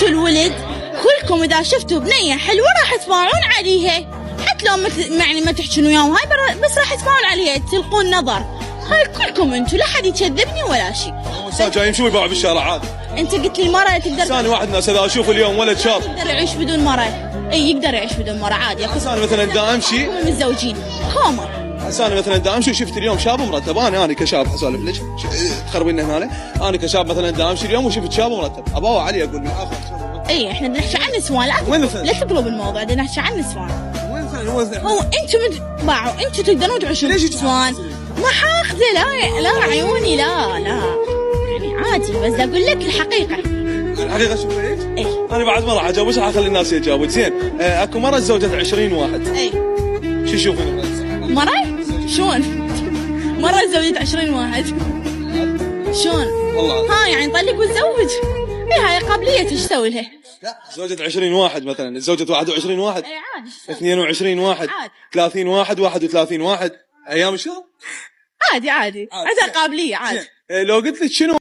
والولد كلكم اذا شفتوا بنيه حلوه راح تباعون عليها، حتى لو يعني ما تحجون وياهم هاي بس راح تباعون عليها، تلقون نظر. هاي كلكم انتم، لا حد يكذبني ولا شيء. انسان جاي يمشي ويباع بالشارع عادي. انت قلت لي المراه تقدر، انسان واحد ناس اذا اشوف اليوم ولد شاب يقدر يعيش بدون مراه، اي يقدر يعيش بدون مراه عادي. انسان مثلا دا امشي متزوجين كومر، انسان مثلا دا امشي وشفت اليوم شاب مرتب، انا كشاب حسولف لك تخربين هنا، انا كشاب مثلا دا امشي اليوم وشفت شاب مرتب اباوع علي اقول من اخر. اي احنا بنحكي عن النسوان، لا تقلب الموضوع، بدنا نحكي عن النسوان. هو انتم باعوا، انتم تقدرون تعيشون نسوان. ما حاخذه، لا عيوني، لا يعني عادي، بس اقول لك الحقيقه. الحقيقه شو ايش؟ اي انا بعد ما راح اجاوب، بس راح اخلي الناس يجاوبون. زين اكو مره تزوجت 20 واحد، اي شو تشوفين؟ مرة شلون؟ مرة تزوجت 20 واحد شلون؟ والله ها يعني طلق وتزوج؟ اي هاي قابلية، ايش تسوي لها؟ لا زوجت 20 واحد مثلا، زوجت 21 واحد، اي عادي، 22 واحد، عادي. 30 واحد، 31 واحد ايام الشهر عادي عندها قابلية عادي. لو قلت لك شنو